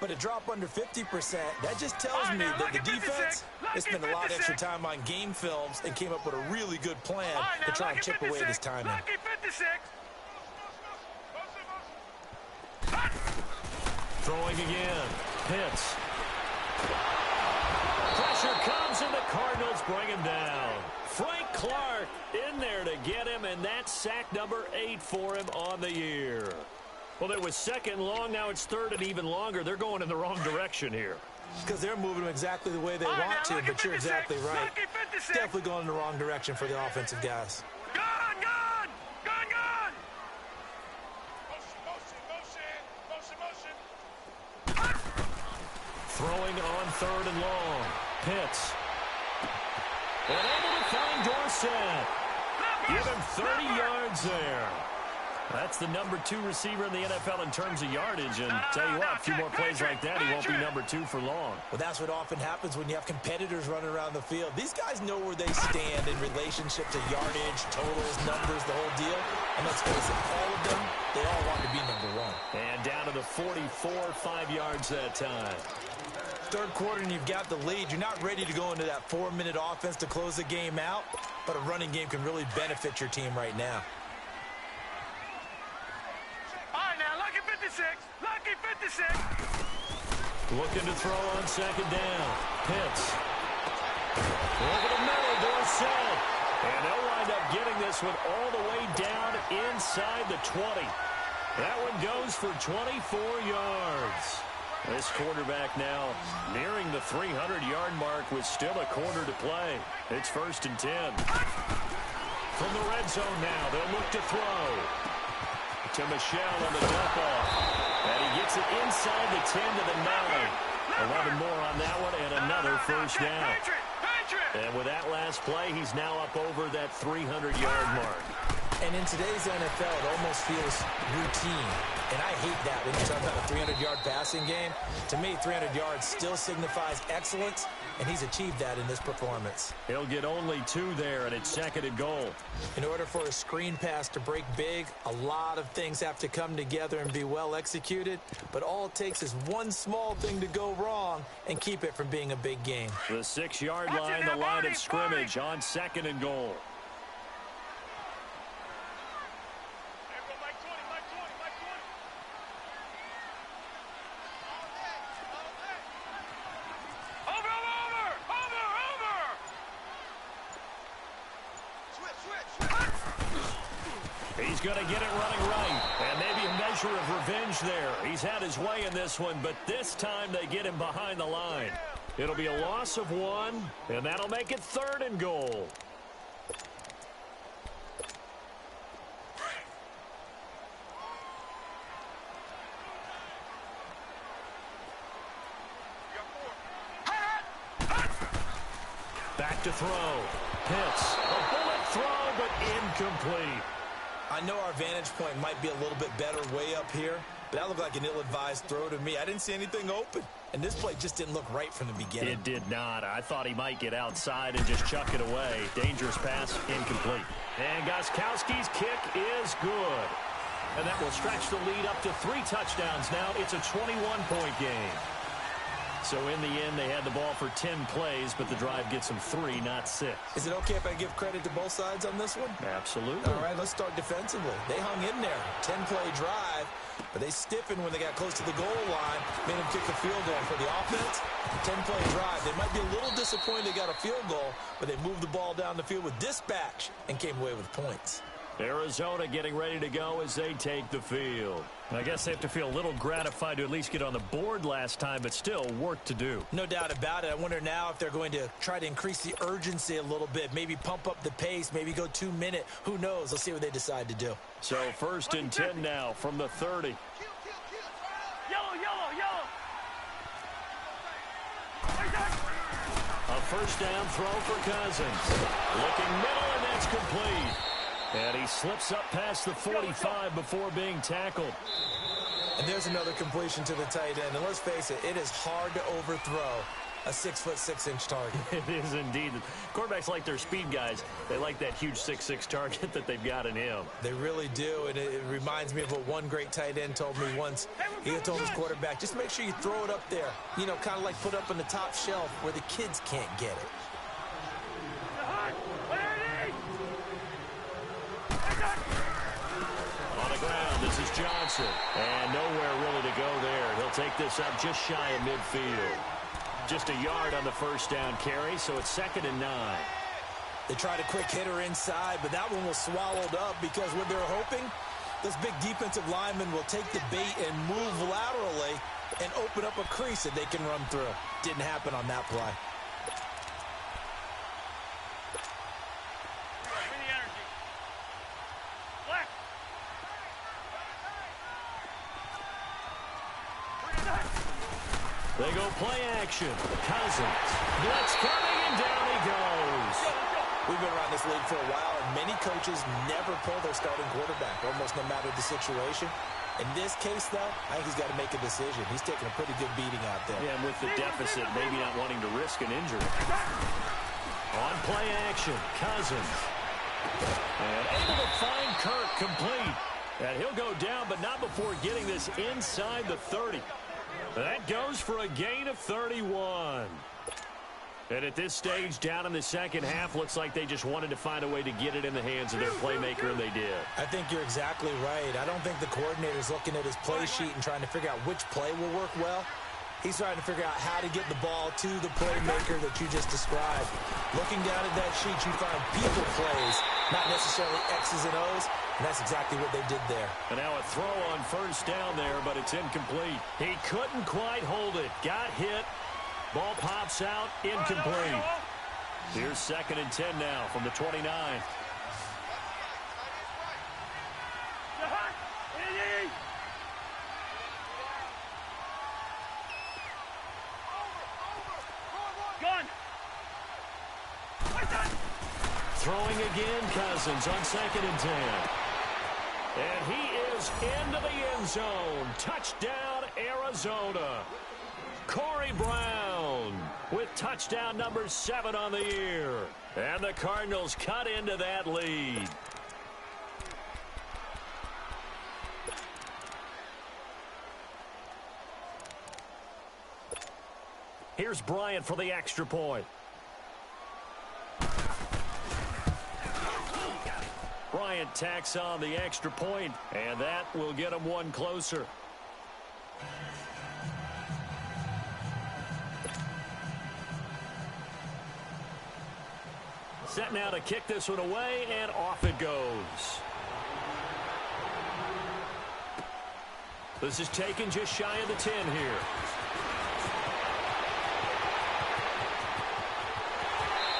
But a drop under 50%, that just tells me that the defense has spent a lot of extra time on game films and came up with a really good plan to try and chip away this timing. Throwing again. Pitts. Pressure comes, and the Cardinals bring him down. Frank Clark in there to get him, and that's sack number 8 for him on the year. Well, it was second and long. Now it's third and even longer. They're going in the wrong direction here. Because they're moving them exactly the way they want to, but you're exactly right. Definitely going in the wrong direction for the offensive guys. Throwing on third and long. Pitts. And able to find Dorsett. Give him 30 yards there. That's the number 2 receiver in the NFL in terms of yardage. And tell you what, a few more plays like that, he won't be number 2 for long. Well, that's what often happens when you have competitors running around the field. These guys know where they stand in relationship to yardage, totals, numbers, the whole deal. And let's face it, all of them, they all want to be number 1. And down to the 44, 5 yards that time. Third quarter and you've got the lead. You're not ready to go into that 4-minute offense to close the game out, but a running game can really benefit your team right now. Lucky 56. Looking to throw on second down. Pitts. Over the middle, Dorsett. And they'll wind up getting this one all the way down inside the 20. That one goes for 24 yards. This quarterback now nearing the 300-yard mark with still a quarter to play. It's 1st and 10. From the red zone now, they'll look to throw. To Michelle on the dump off. And he gets it inside the 10 to the 9. 11 more on that one, and another first down. And with that last play, he's now up over that 300-yard mark. And in today's NFL, it almost feels routine. And I hate that when you talk about a 300-yard passing game. To me, 300 yards still signifies excellence, and he's achieved that in this performance. He'll get only 2 there, and it's 2nd and goal. In order for a screen pass to break big, a lot of things have to come together and be well executed. But all it takes is one small thing to go wrong and keep it from being a big game. The 6-yard line, the line of scrimmage on 2nd and goal. He's going to get it running right. And maybe a measure of revenge there. He's had his way in this one, but this time they get him behind the line. It'll be a loss of 1, and that'll make it 3rd and goal. Back to throw. Pitts. A bullet throw, but incomplete. I know our vantage point might be a little bit better way up here, but that looked like an ill-advised throw to me. I didn't see anything open, and this play just didn't look right from the beginning. It did not. I thought he might get outside and just chuck it away. Dangerous pass, incomplete. And Gostkowski's kick is good. And that will stretch the lead up to 3 touchdowns now. It's a 21-point game. So in the end, they had the ball for 10 plays, but the drive gets them 3, not 6. Is it okay if I give credit to both sides on this one? Absolutely. All right, let's start defensively. They hung in there. 10-play drive. But they stiffened when they got close to the goal line, made them kick a field goal. For the offense, 10-play drive. They might be a little disappointed they got a field goal, but they moved the ball down the field with dispatch and came away with points. Arizona getting ready to go as they take the field. I guess they have to feel a little gratified to at least get on the board last time, but still work to do. No doubt about it. I wonder now if they're going to try to increase the urgency a little bit, maybe pump up the pace, maybe go 2-minute. Who knows? Let's see what they decide to do. So 1st and 10 now from the 30. Yellow, yellow, yellow. A first down throw for Cousins. Looking middle, and that's complete. And he slips up past the 45 before being tackled. And there's another completion to the tight end. And let's face it, it is hard to overthrow a 6'6" target. It is indeed. Quarterbacks like their speed guys. They like that huge 6'6" target that they've got in him. They really do, and it reminds me of what one great tight end told me once. He told his quarterback, just make sure you throw it up there. You know, kind of like put up on the top shelf where the kids can't get it. On the ground, this is Johnson. And nowhere really to go there. He'll take this up just shy of midfield. Just a yard on the first down carry, so it's 2nd and 9. They tried a quick hitter inside, but that one was swallowed up because what they're hoping, this big defensive lineman will take the bait and move laterally and open up a crease that they can run through. Didn't happen on that play. They go play action. Cousins. Blitz coming, and down he goes. We've been around this league for a while, and many coaches never pull their starting quarterback, almost no matter the situation. In this case, though, I think he's got to make a decision. He's taking a pretty good beating out there. Yeah, and with the deficit, maybe not wanting to risk an injury. On play action, Cousins. And able to find Kirk complete. And he'll go down, but not before getting this inside the 30. That goes for a gain of 31. And at this stage, down in the second half, looks like they just wanted to find a way to get it in the hands of their playmaker, and they did. I think you're exactly right. I don't think the coordinator's looking at his play sheet and trying to figure out which play will work well. He's trying to figure out how to get the ball to the playmaker that you just described. Looking down at that sheet, you find people plays, not necessarily X's and O's, and that's exactly what they did there. And now a throw on first down there, but it's incomplete. He couldn't quite hold it. Got hit. Ball pops out, incomplete. Here's 2nd and 10 now from the 29. Throwing again, Cousins on 2nd and 10. And he is into the end zone. Touchdown, Arizona. Corey Brown with touchdown number 7 on the year. And the Cardinals cut into that lead. Here's Bryant for the extra point. Bryant tacks on the extra point, and that will get him one closer. Set now to kick this one away, and off it goes. This is taken just shy of the 10 here.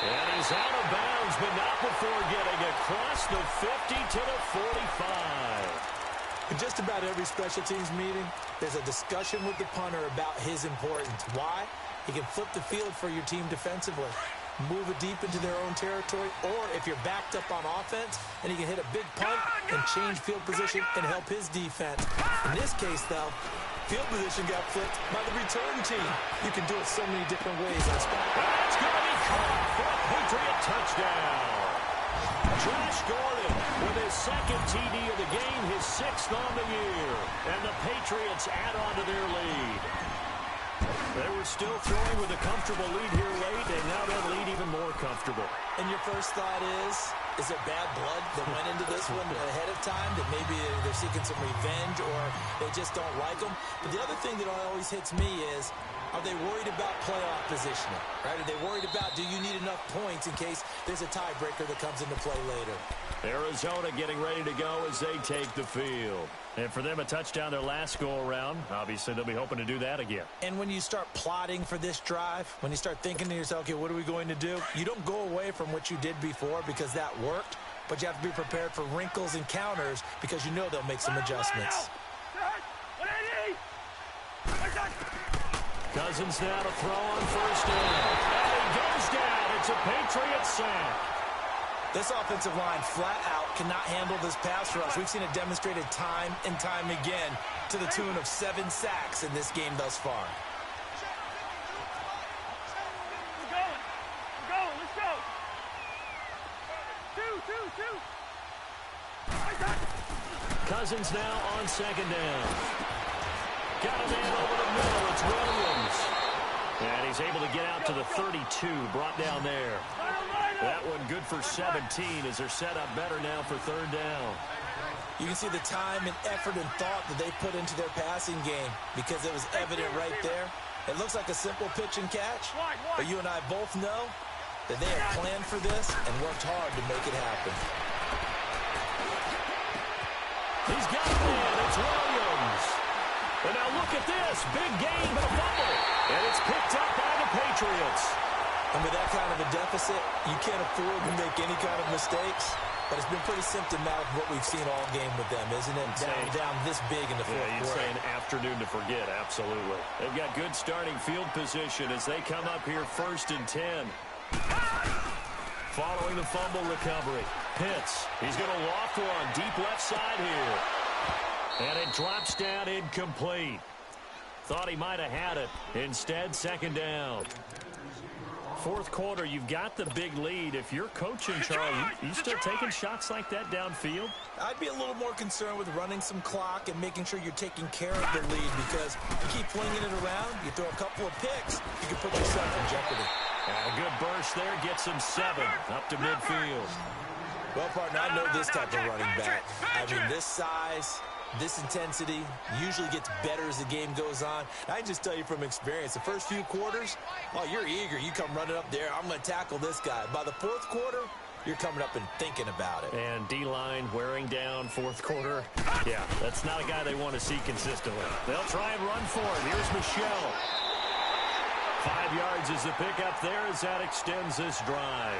And he's out of bounds, but not before getting across the 50 to the 45. In just about every special teams meeting, there's a discussion with the punter about his importance. Why? He can flip the field for your team defensively, move it deep into their own territory, or if you're backed up on offense, and he can hit a big punt and change field position and help his defense. In this case, though, field position got flipped by the return team. You can do it so many different ways on spot. That's going to be caught for a Patriot touchdown. Josh Gordon with his 2nd TD of the game, his 6th on the year. And the Patriots add on to their lead. They were still throwing with a comfortable lead here late, and now that lead even more comfortable. And your first thought is there bad blood that went into this one ahead of time, that maybe they're seeking some revenge or they just don't like them? But the other thing that always hits me is, are they worried about playoff positioning, right? Are they worried about, do you need enough points in case there's a tiebreaker that comes into play later? Arizona getting ready to go as they take the field. And for them, a touchdown their last go-around. Obviously, they'll be hoping to do that again. And when you start plotting for this drive, when you start thinking to yourself, okay, what are we going to do? You don't go away from what you did before because that worked, but you have to be prepared for wrinkles and counters because you know they'll make some adjustments. Cousins now to throw on first down. And he goes down. It's a Patriots sack. This offensive line flat out cannot handle this pass rush. We've seen it demonstrated time and time again to the tune of 7 sacks in this game thus far. We're going, let's go. Two. Cousins now on second down. Got a man over the middle. It's Williams. And he's able to get out to the 32, brought down there. That one good for 17 as they're set up better now for third down. You can see the time and effort and thought that they put into their passing game because it was evident right there. It looks like a simple pitch and catch, but you and I both know that they have planned for this and worked hard to make it happen. He's got it in. It's Williams. And now look at this. Big gain, but a fumble. And it's picked up by the Patriots. And with that kind of a deficit, you can't afford to make any kind of mistakes. But it's been pretty symptomatic of what we've seen all game with them, isn't it? Down this big in the fourth quarter. You'd say an afternoon to forget, absolutely. They've got good starting field position as they come up here 1st and 10. Following the fumble recovery. Pitts, he's going to loft one deep left side here. And it drops down incomplete. Thought he might have had it. Instead, second down. Fourth quarter, you've got the big lead. If you're coaching, Charlie, you still taking shots like that downfield? I'd be a little more concerned with running some clock and making sure you're taking care of the lead because you keep flinging it around, you throw a couple of picks, you can put yourself in jeopardy. And a good burst there gets him 7 up to midfield. Well, partner, I know this type of running back. I mean, this size, this intensity usually gets better as the game goes on. I can just tell you from experience, the first few quarters, oh, you're eager. You come running up there, I'm going to tackle this guy. By the fourth quarter, you're coming up and thinking about it. And D-line wearing down fourth quarter. Yeah, that's not a guy they want to see consistently. They'll try and run for him. Here's Michelle. 5 yards is the pickup there as that extends this drive.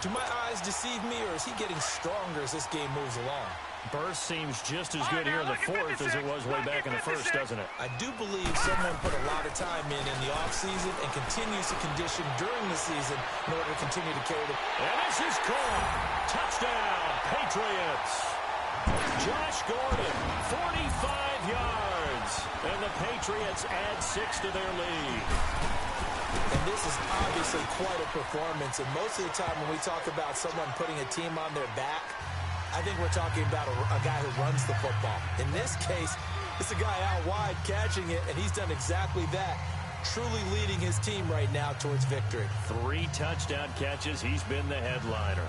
Do my eyes deceive me, or is he getting stronger as this game moves along? Burst seems just as good here in the fourth as it was way back in the first, doesn't it? I do believe someone put a lot of time in the offseason and continues to condition during the season in order to continue to carry the... And this is caught. Touchdown, Patriots. Josh Gordon, 45 yards. And the Patriots add 6 to their lead. And this is obviously quite a performance. And most of the time when we talk about someone putting a team on their back, I think we're talking about a guy who runs the football. In this case, it's a guy out wide catching it, and he's done exactly that, truly leading his team right now towards victory. 3 touchdown catches. He's been the headliner.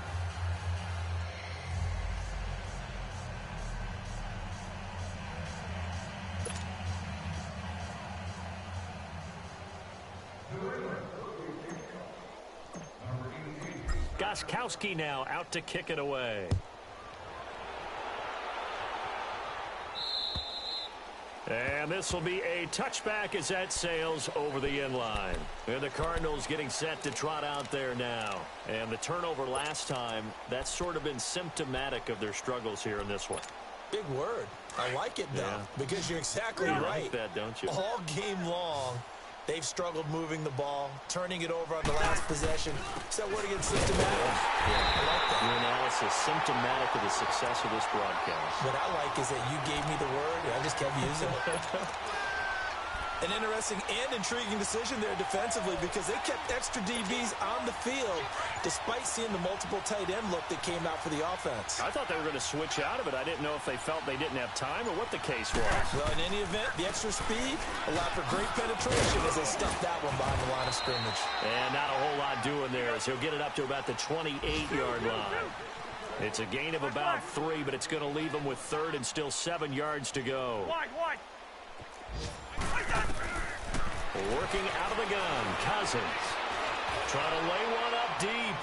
Gostkowski now out to kick it away. And this will be a touchback as that sails over the end line. And the Cardinals getting set to trot out there now. And the turnover last time, that's sort of been symptomatic of their struggles here in this one. Big word. I like it, though, because you're exactly right. You like that, don't you? All game long, they've struggled moving the ball, turning it over on the last possession. So what against symptomatic? Yeah. I like that. Your analysis symptomatic of the success of this broadcast. What I like is that you gave me the word, and I just kept using it. An interesting and intriguing decision there defensively because they kept extra DBs on the field despite seeing the multiple tight end look that came out for the offense. I thought they were going to switch out of it. I didn't know if they felt they didn't have time or what the case was. Well, in any event, the extra speed allowed for great penetration as they stuffed that one behind the line of scrimmage. And not a whole lot doing there as he'll get it up to about the 28-yard line. It's a gain of about 3, but it's going to leave them with 3rd and still 7 yards to go. Wide. Working out of the gun, Cousins. Trying to lay one up deep.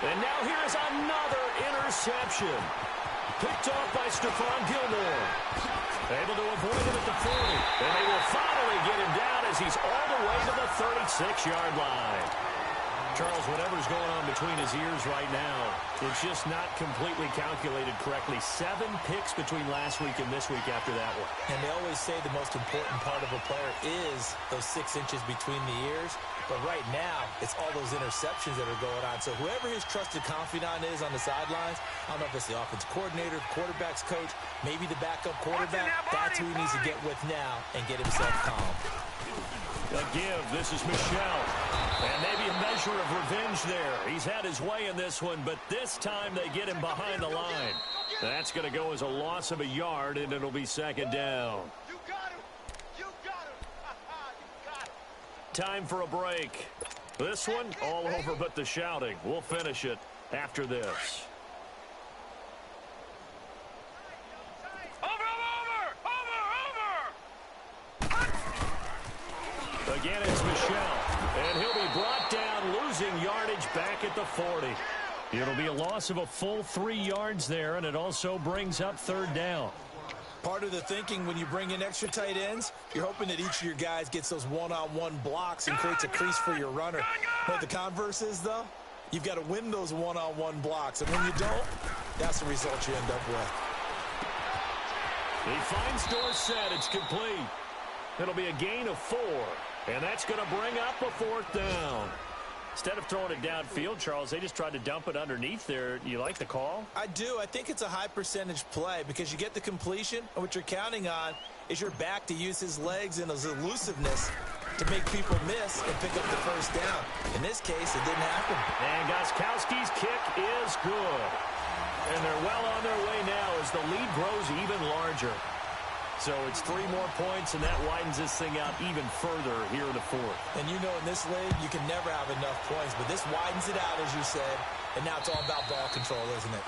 And now here's another interception. Picked off by Stephon Gilmore. Able to avoid him at the 40. And they will finally get him down as he's all the way to the 36-yard line. Charles, whatever's going on between his ears right now, it's just not completely calculated correctly. 7 picks between last week and this week after that one. And they always say the most important part of a player is those 6 inches between the ears. But right now, it's all those interceptions that are going on. So whoever his trusted confidant is on the sidelines, I don't know if it's the offensive coordinator, the quarterback's coach, maybe the backup quarterback, that's who he needs to get with now and get himself calm. A give. This is Michel. And maybe a measure of revenge there. He's had his way in this one, but this time they get him behind the line. That's going to go as a loss of a yard, and it'll be 2nd down. You got him. You got him. You got him. Time for a break. This one, all over but the shouting. We'll finish it after this. Again, it's Michel, and he'll be brought down, losing yardage back at the 40. It'll be a loss of a full 3 yards there, and it also brings up 3rd down. Part of the thinking when you bring in extra tight ends, you're hoping that each of your guys gets those one-on-one blocks and creates a crease for your runner. What the converse is, though, you've got to win those one-on-one blocks, and when you don't, that's the result you end up with. He finds Dorsett. It's complete. It'll be a gain of 4. And that's going to bring up a 4th down. Instead of throwing it downfield, Charles, they just tried to dump it underneath there. You like the call? I do. I think it's a high percentage play because you get the completion, and what you're counting on is your back to use his legs and his elusiveness to make people miss and pick up the 1st down. In this case, it didn't happen. And Gostkowski's kick is good. And they're well on their way now as the lead grows even larger. So it's 3 more points, and that widens this thing out even further here in the 4th. And you know in this league, you can never have enough points, but this widens it out, as you said, and now it's all about ball control, isn't it?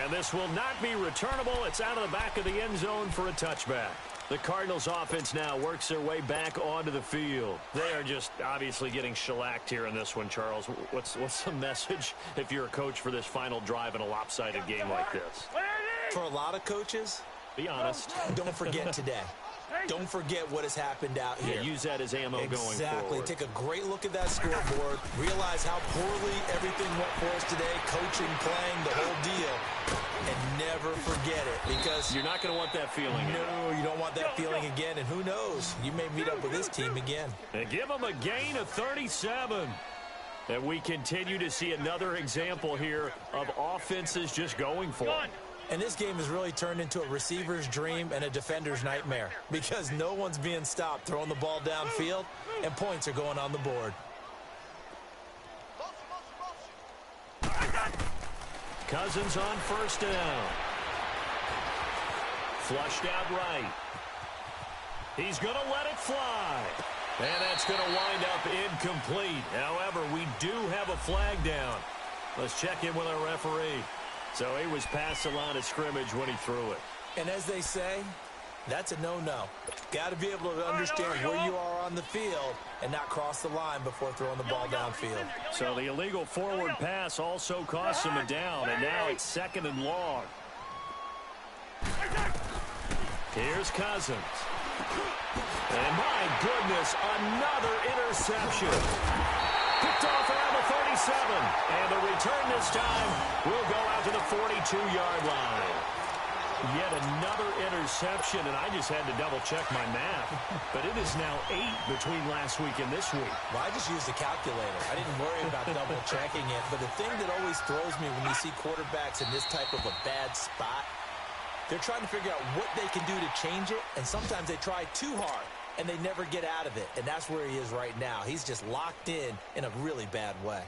And this will not be returnable. It's out of the back of the end zone for a touchback. The Cardinals offense now works their way back onto the field. They are just obviously getting shellacked here in this one, Charles. What's the message if you're a coach for this final drive in a lopsided game like this? For a lot of coaches, be honest. Don't forget today. Don't forget what has happened out here. Yeah, use that as ammo going forward. Exactly. Take a great look at that scoreboard. Realize how poorly everything went for us today. Coaching, playing, the whole deal. And never forget it because you're not going to want that feeling. No, you don't want that feeling again. And who knows? You may meet up with this team again. And give them a gain of 37. And we continue to see another example here of offenses just going for it. And this game has really turned into a receiver's dream and a defender's nightmare because no one's being stopped throwing the ball downfield, and points are going on the board. Cousins on 1st down. Flushed out right. He's going to let it fly. And that's going to wind up incomplete. However, we do have a flag down. Let's check in with our referee. So he was past the line of scrimmage when he threw it. And as they say, that's a no-no. Got to be able to understand where you are on the field and not cross the line before throwing the ball downfield. So the illegal forward pass also cost him a down, and now it's 2nd and long. Here's Cousins. And my goodness, another interception. Picked off around the 37. And the return this time will go out to the 42-yard line. Yet another interception, and I just had to double-check my math. But it is now 8 between last week and this week. Well, I just used a calculator. I didn't worry about double-checking it. But the thing that always throws me when you see quarterbacks in this type of a bad spot They're trying to figure out what they can do to change it, and sometimes they try too hard, and they never get out of it, and that's where he is right now. He's just locked in a really bad way.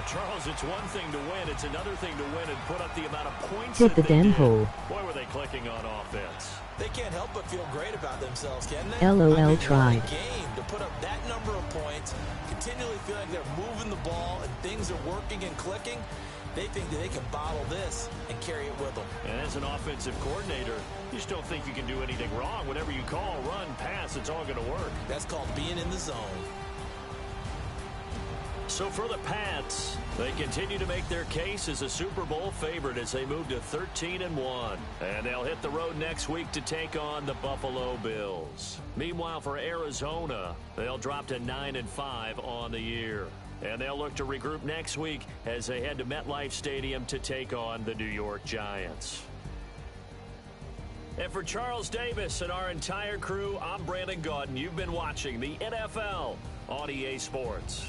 Charles, it's one thing to win. It's another thing to win and put up the amount of points Hit that the they damn did. hole. Boy, were they clicking on offense. They can't help but feel great about themselves, can they? LOL tried. What a game to put up that number of points, continually feel like they're moving the ball and things are working and clicking. They think that they can bottle this and carry it with them. And as an offensive coordinator, you just don't think you can do anything wrong. Whatever you call, run, pass, it's all going to work. That's called being in the zone. So for the Pats, they continue to make their case as a Super Bowl favorite as they move to 13-1. And they'll hit the road next week to take on the Buffalo Bills. Meanwhile, for Arizona, they'll drop to 9-5 on the year. And they'll look to regroup next week as they head to MetLife Stadium to take on the New York Giants. And for Charles Davis and our entire crew, I'm Brandon Gaudin. You've been watching the NFL on EA Sports.